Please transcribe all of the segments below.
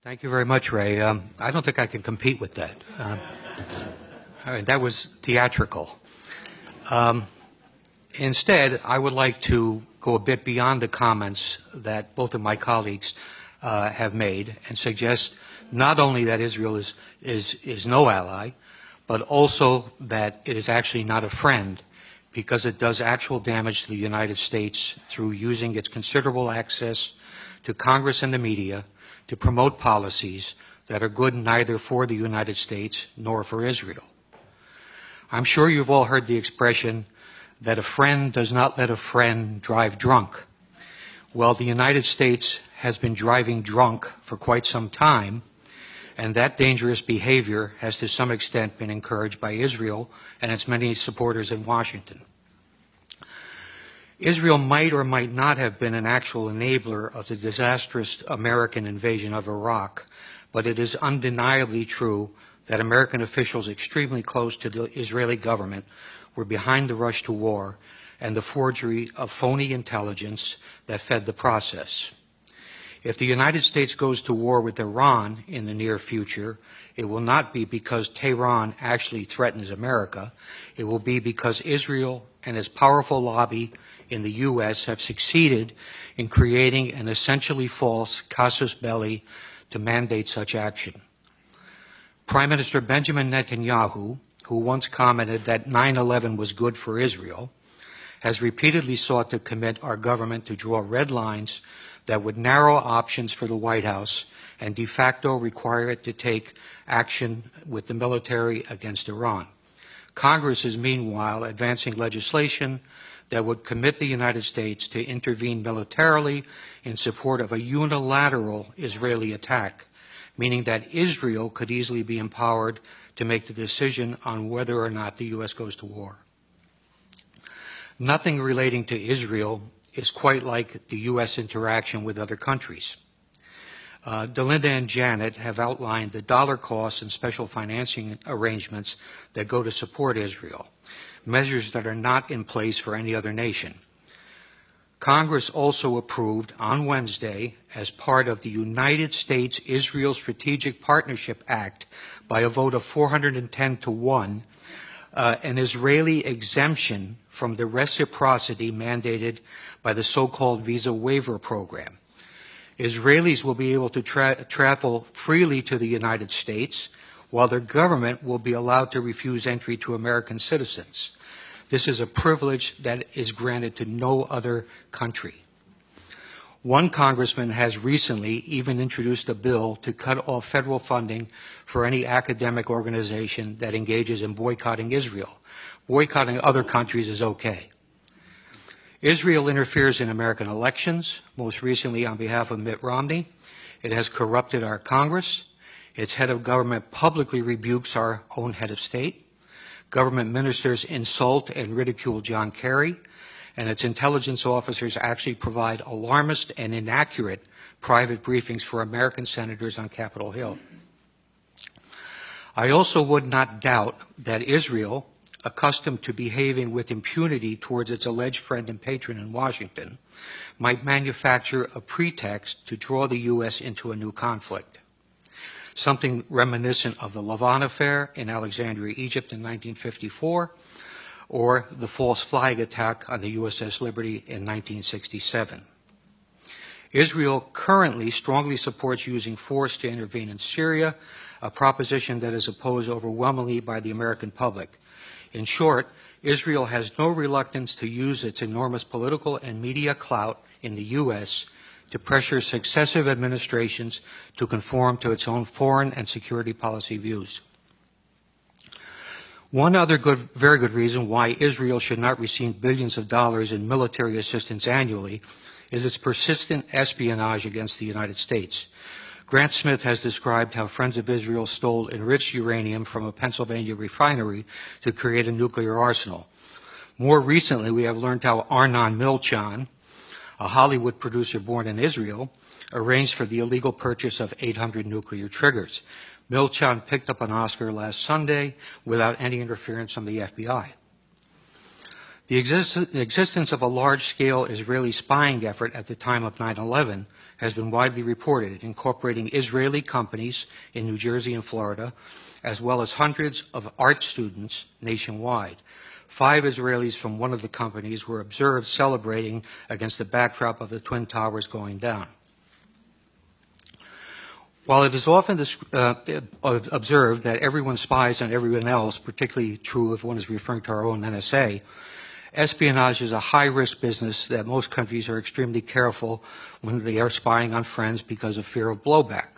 Thank you very much, Ray. I don't think I can compete with that. All right, that was theatrical. Instead, I would like to go a bit beyond the comments that both of my colleagues have made and suggest not only that Israel is no ally, but also that it is actually not a friend because it does actual damage to the United States through using its considerable access to Congress and the media to promote policies that are good neither for the United States nor for Israel. I'm sure you've all heard the expression that a friend does not let a friend drive drunk. Well, the United States has been driving drunk for quite some time, and that dangerous behavior has to some extent been encouraged by Israel and its many supporters in Washington. Israel might or might not have been an actual enabler of the disastrous American invasion of Iraq, but it is undeniably true that American officials extremely close to the Israeli government were behind the rush to war and the forgery of phony intelligence that fed the process. If the United States goes to war with Iran in the near future, it will not be because Tehran actually threatens America. It will be because Israel and its powerful lobby in the U.S. have succeeded in creating an essentially false casus belli to mandate such action. Prime Minister Benjamin Netanyahu, who once commented that 9/11 was good for Israel, has repeatedly sought to commit our government to draw red lines that would narrow options for the White House and de facto require it to take action with the military against Iran. Congress is meanwhile advancing legislation that would commit the United States to intervene militarily in support of a unilateral Israeli attack, meaning that Israel could easily be empowered to make the decision on whether or not the U.S. goes to war. Nothing relating to Israel is quite like the U.S. interaction with other countries. Delinda and Janet have outlined the dollar costs and special financing arrangements that go to support Israel, measures that are not in place for any other nation. Congress also approved on Wednesday, as part of the United States-Israel Strategic Partnership Act by a vote of 410 to 1, an Israeli exemption from the reciprocity mandated by the so-called visa waiver program. Israelis will be able to travel freely to the United States, while their government will be allowed to refuse entry to American citizens. This is a privilege that is granted to no other country. One congressman has recently even introduced a bill to cut off federal funding for any academic organization that engages in boycotting Israel. Boycotting other countries is okay. Israel interferes in American elections, most recently on behalf of Mitt Romney. It has corrupted our Congress. Its head of government publicly rebukes our own head of state. Government ministers insult and ridicule John Kerry, and its intelligence officers actually provide alarmist and inaccurate private briefings for American senators on Capitol Hill. I also would not doubt that Israel, accustomed to behaving with impunity towards its alleged friend and patron in Washington, might manufacture a pretext to draw the U.S. into a new conflict, something reminiscent of the Lavon affair in Alexandria, Egypt in 1954, or the false flag attack on the USS Liberty in 1967. Israel currently strongly supports using force to intervene in Syria, a proposition that is opposed overwhelmingly by the American public. In short, Israel has no reluctance to use its enormous political and media clout in the U.S. to pressure successive administrations to conform to its own foreign and security policy views. One other very good reason why Israel should not receive billions of dollars in military assistance annually is its persistent espionage against the United States. Grant Smith has described how Friends of Israel stole enriched uranium from a Pennsylvania refinery to create a nuclear arsenal. More recently, we have learned how Arnon Milchan, a Hollywood producer born in Israel, arranged for the illegal purchase of 800 nuclear triggers. Milchan picked up an Oscar last Sunday without any interference from the FBI. The existence of a large-scale Israeli spying effort at the time of 9/11 has been widely reported, incorporating Israeli companies in New Jersey and Florida, as well as hundreds of art students nationwide. 5 Israelis from one of the companies were observed celebrating against the backdrop of the Twin Towers going down. While it is often observed that everyone spies on everyone else, particularly true if one is referring to our own NSA, espionage is a high-risk business that most countries are extremely careful when they are spying on friends because of fear of blowback.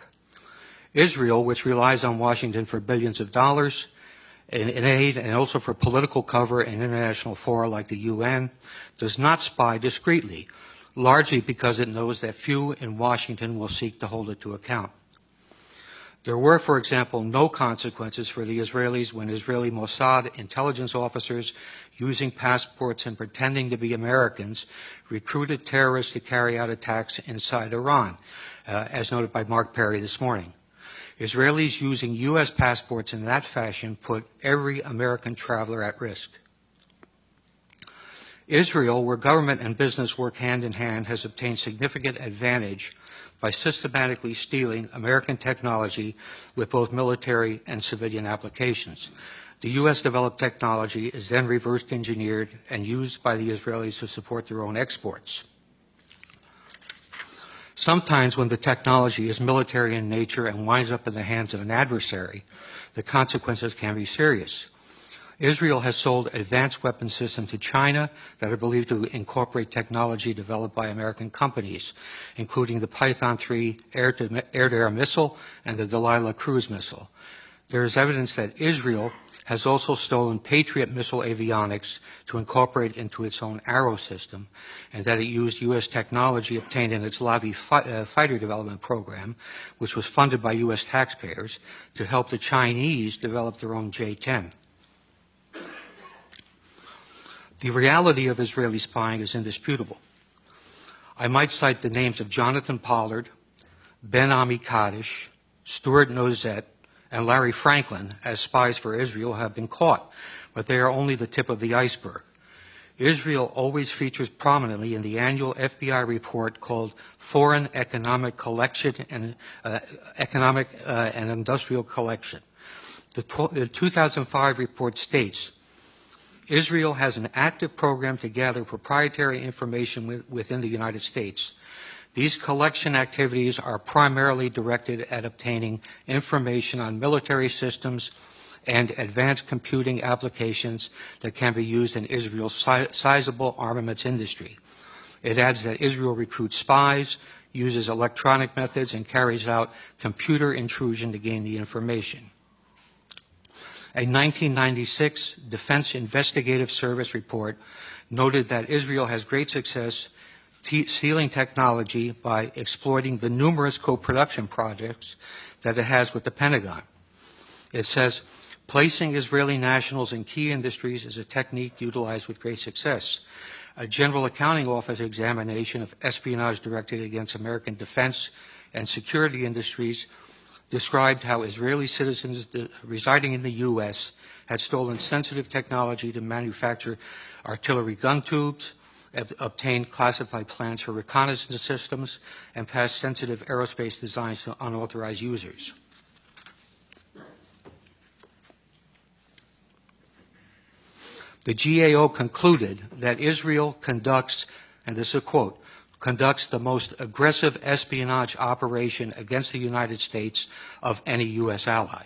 Israel, which relies on Washington for billions of dollars in aid and also for political cover in international fora like the UN, does not spy discreetly, largely because it knows that few in Washington will seek to hold it to account. There were, for example, no consequences for the Israelis when Israeli Mossad intelligence officers, using passports and pretending to be Americans, recruited terrorists to carry out attacks inside Iran, as noted by Mark Perry this morning. Israelis using U.S. passports in that fashion put every American traveler at risk. Israel, where government and business work hand in hand, has obtained significant advantage by systematically stealing American technology with both military and civilian applications. The U.S.-developed technology is then reverse engineered and used by the Israelis to support their own exports. Sometimes when the technology is military in nature and winds up in the hands of an adversary, the consequences can be serious. Israel has sold advanced weapon systems to China that are believed to incorporate technology developed by American companies, including the Python 3 air-to-air missile and the Delilah cruise missile. There is evidence that Israel has also stolen Patriot missile avionics to incorporate into its own Arrow system, and that it used U.S. technology obtained in its Lavi fighter development program, which was funded by U.S. taxpayers, to help the Chinese develop their own J-10. The reality of Israeli spying is indisputable. I might cite the names of Jonathan Pollard, Ben Ami Kaddish, Stuart Nozet, and Larry Franklin as spies for Israel have been caught, but they are only the tip of the iceberg. Israel always features prominently in the annual FBI report called Foreign Economic Collection and Industrial Collection. The 2005 report states, Israel has an active program to gather proprietary information within the United States. These collection activities are primarily directed at obtaining information on military systems and advanced computing applications that can be used in Israel's sizable armaments industry. It adds that Israel recruits spies, uses electronic methods, and carries out computer intrusion to gain the information. A 1996 Defense Investigative Service report noted that Israel has great success stealing technology by exploiting the numerous co-production projects that it has with the Pentagon. It says, placing Israeli nationals in key industries is a technique utilized with great success. A General Accounting Office examination of espionage directed against American defense and security industries described how Israeli citizens residing in the U.S. had stolen sensitive technology to manufacture artillery gun tubes, obtained classified plans for reconnaissance systems, and passed sensitive aerospace designs to unauthorized users. The GAO concluded that Israel conducts, and this is a quote, conducts the most aggressive espionage operation against the United States of any U.S. ally.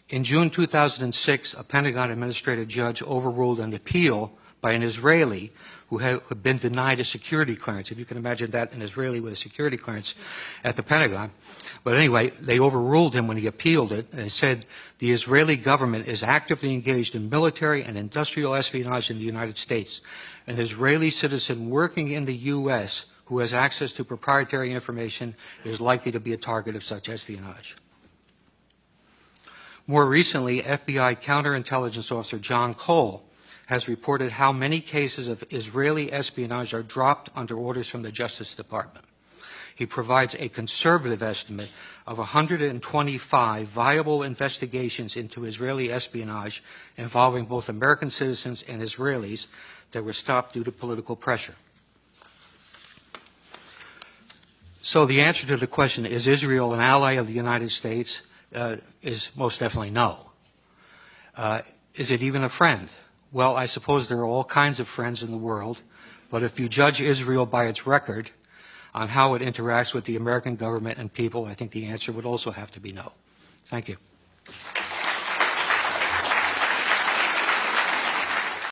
In June 2006, a Pentagon administrative judge overruled an appeal by an Israeli who had been denied a security clearance. If you can imagine that, an Israeli with a security clearance at the Pentagon. But anyway, they overruled him when he appealed it and said the Israeli government is actively engaged in military and industrial espionage in the United States. An Israeli citizen working in the U.S. who has access to proprietary information is likely to be a target of such espionage. More recently, FBI counterintelligence officer John Cole has reported how many cases of Israeli espionage are dropped under orders from the Justice Department. He provides a conservative estimate of 125 viable investigations into Israeli espionage involving both American citizens and Israelis that were stopped due to political pressure. So the answer to the question, is Israel an ally of the United States, is most definitely no. Is it even a friend? Well, I suppose there are all kinds of friends in the world, but if you judge Israel by its record on how it interacts with the American government and people, I think the answer would also have to be no. Thank you.